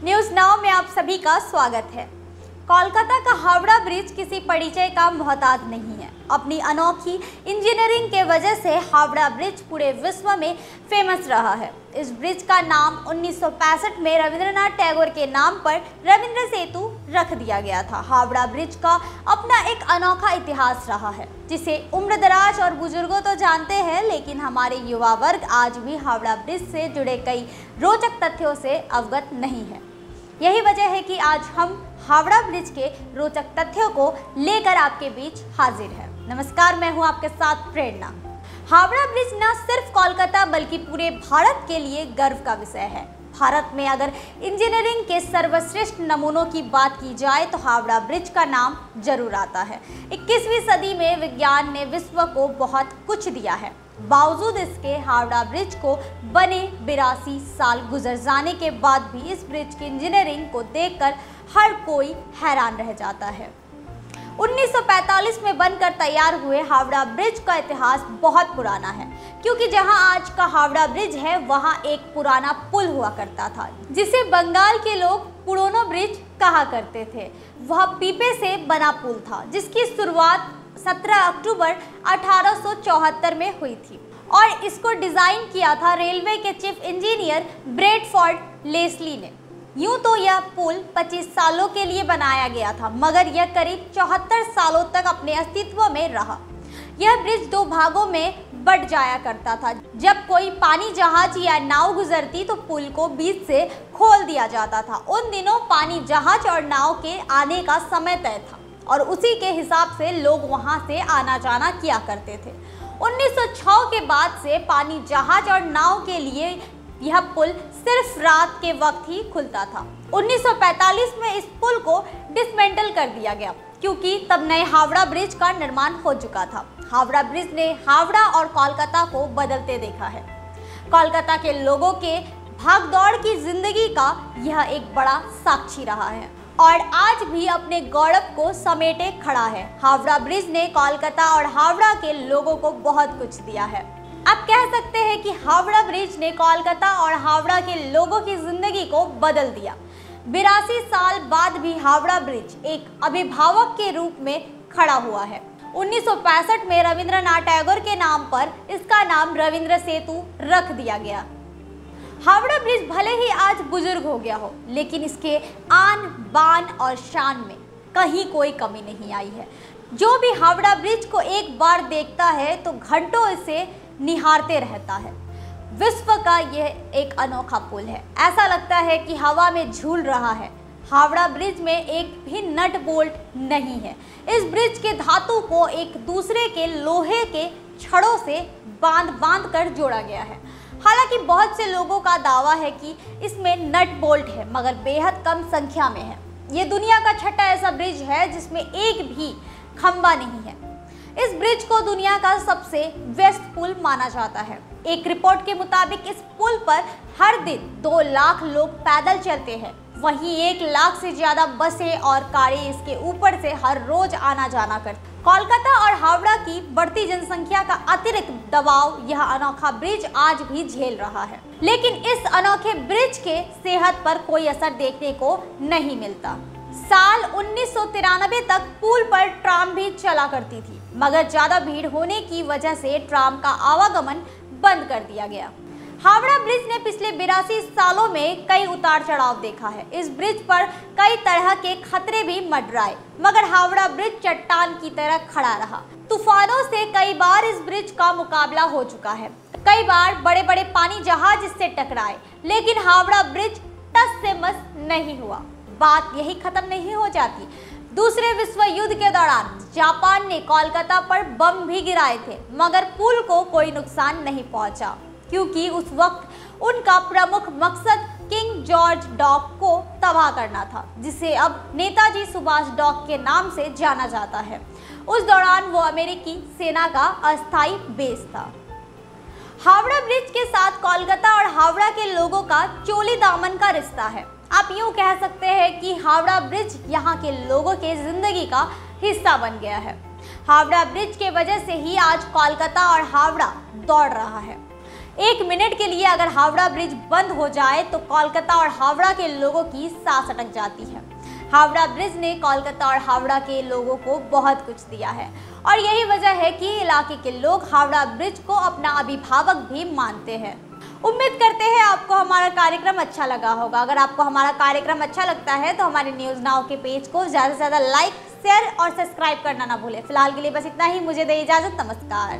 News now में आप सभी का स्वागत है। कोलकाता का हावड़ा ब्रिज किसी परिचय का मोहताज नहीं है। अपनी अनोखी इंजीनियरिंग के वजह से हावड़ा ब्रिज पूरे विश्व में फेमस रहा है। इस ब्रिज का नाम 1965 में रविंद्रनाथ टैगोर के नाम पर रविंद्र सेतु रख दिया गया था। हावड़ा ब्रिज का अपना एक अनोखा इतिहास रहा है, जिसे उम्रदराज और बुजुर्गों तो जानते हैं, लेकिन हमारे युवा वर्ग आज भी हावड़ा ब्रिज से जुड़े कई रोचक तथ्यों से अवगत नहीं है। यही वजह है कि आज हम हावड़ा ब्रिज के रोचक तथ्यों को लेकर आपके बीच हाजिर है। नमस्कार, मैं हूं आपके साथ प्रेरणा। हावड़ा ब्रिज न सिर्फ कोलकाता बल्कि पूरे भारत के लिए गर्व का विषय है। भारत में अगर इंजीनियरिंग के सर्वश्रेष्ठ नमूनों की बात की जाए तो हावड़ा ब्रिज का नाम जरूर आता है। 21वीं सदी में विज्ञान ने विश्व को बहुत कुछ दिया है। बावजूद इसके हावड़ा ब्रिज को बने 82 साल गुजर जाने के बाद भी इस ब्रिज की इंजीनियरिंग को देखकर हर कोई हैरान रह जाता है। 1945 में बनकर तैयार हुए हावड़ा ब्रिज का इतिहास बहुत पुराना है, क्योंकि जहां आज का हावड़ा ब्रिज है वहां एक पुराना पुल हुआ करता था, जिसे बंगाल के लोग पुरानो ब्रिज कहा करते थे। वह पीपे से बना पुल था, जिसकी शुरुआत 17 अक्टूबर 1874 में हुई थी और इसको डिजाइन किया था रेलवे के चीफ इंजीनियर ब्रैडफोर्ड लेस्ली ने। यूं तो यह पुल 25 सालों के लिए बनाया गया था, मगर यह करीब 74 सालों तक अपने अस्तित्व में रहा। यह ब्रिज दो भागों में बट जाया करता था। जब कोई पानी जहाज या नाव गुजरती तो पुल को बीच से खोल दिया जाता था। उन दिनों पानी जहाज और नाव के आने का समय तय था और उसी के हिसाब से लोग वहां से आना जाना किया करते थे। 1906 के बाद से पानी जहाज और नाव के लिए यह पुल सिर्फ रात के वक्त ही खुलता था। 1945 में इस पुल को डिसमेंटल कर दिया गया, क्योंकि तब नए हावड़ा ब्रिज का निर्माण हो चुका था। हावड़ा ब्रिज ने हावड़ा और कोलकाता को बदलते देखा है। कोलकाता के लोगों के भागदौड़ की जिंदगी का यह एक बड़ा साक्षी रहा है और आज भी अपने गौरव को समेटे खड़ा है। हावड़ा ब्रिज ने कोलकाता और हावड़ा के लोगों को बहुत कुछ दिया है। आप कह सकते हैं कि हावड़ा ब्रिज ने कोलकाता और हावड़ा के लोगों की जिंदगी को बदल दिया। 82 साल बाद भी हावड़ा ब्रिज एक अभिभावक के रूप में खड़ा हुआ है। 1965 में रविंद्रनाथ टैगोर के नाम पर इसका नाम रविंद्र सेतु रख दिया गया। हावड़ा ब्रिज भले ही आज बुजुर्ग हो गया हो, लेकिन इसके आन बान और शान में कहीं कोई कमी नहीं आई है। जो भी हावड़ा ब्रिज को एक बार देखता है तो घंटों इसे निहारते रहता है। विश्व का यह एक अनोखा पुल है। ऐसा लगता है कि हवा में झूल रहा है। हावड़ा ब्रिज में एक भी नट बोल्ट नहीं है। इस ब्रिज के धातु को एक दूसरे के लोहे के छड़ों से बांध कर जोड़ा गया है। हालांकि बहुत से लोगों का दावा है कि इसमें नट बोल्ट है, मगर बेहद कम संख्या में है। ये दुनिया का छठा ऐसा ब्रिज है जिसमें एक भी खंबा नहीं है। इस ब्रिज को दुनिया का सबसे व्यस्त पुल माना जाता है। एक रिपोर्ट के मुताबिक इस पुल पर हर दिन 2 लाख लोग पैदल चलते हैं। वहीं 1 लाख से ज्यादा बसें और कारें इसके ऊपर से हर रोज आना जाना करती। कोलकाता और हावड़ा की बढ़ती जनसंख्या का अतिरिक्त दबाव यह अनोखा ब्रिज आज भी झेल रहा है, लेकिन इस अनोखे ब्रिज के सेहत पर कोई असर देखने को नहीं मिलता। साल 1993 तक पुल पर ट्राम भी चला करती थी, मगर ज्यादा भीड़ होने की वजह से ट्राम का आवागमन बंद कर दिया गया। हावड़ा ब्रिज ने पिछले 82 सालों में कई उतार चढ़ाव देखा है। इस ब्रिज पर कई तरह के खतरे भी मंडराए, मगर हावड़ा ब्रिज चट्टान की तरह खड़ा रहा। तूफानों से कई बार इस ब्रिज का मुकाबला हो चुका है। कई बार बड़े बड़े पानी जहाज इससे टकराए, लेकिन हावड़ा ब्रिज टस से मस नहीं हुआ। बात यही खत्म नहीं हो जाती। दूसरे विश्व युद्ध के दौरान जापान ने कोलकाता पर बम भी गिराए थे, मगर पुल को कोई नुकसान नहीं पहुंचा, क्योंकि उस वक्त उनका प्रमुख मकसद किंग जॉर्ज डॉक को तबाह करना था, जिसे अब नेताजी सुभाष डॉक के नाम से जाना जाता है। उस दौरान वो अमेरिकी सेना का अस्थायी बेस था। हावड़ा ब्रिज के साथ कोलकाता और हावड़ा के लोगों का चोली दामन का रिश्ता है। आप यूं कह सकते हैं कि हावड़ा ब्रिज यहाँ के लोगों के जिंदगी का हिस्सा बन गया है। हावड़ा ब्रिज के वजह से ही आज कोलकाता और हावड़ा दौड़ रहा है। 1 मिनट के लिए अगर हावड़ा ब्रिज बंद हो जाए तो कोलकाता और हावड़ा के लोगों की सांस अटक जाती है। हावड़ा ब्रिज ने कोलकाता और हावड़ा के लोगों को बहुत कुछ दिया है और यही वजह है कि इलाके के लोग हावड़ा ब्रिज को अपना अभिभावक भी मानते हैं। उम्मीद करते हैं आपको हमारा कार्यक्रम अच्छा लगा होगा। अगर आपको हमारा कार्यक्रम अच्छा लगता है तो हमारे न्यूज़ नाउ के पेज को ज़्यादा से ज़्यादा लाइक, शेयर और सब्सक्राइब करना ना भूलें। फिलहाल के लिए बस इतना ही, मुझे दे इजाज़त, नमस्कार।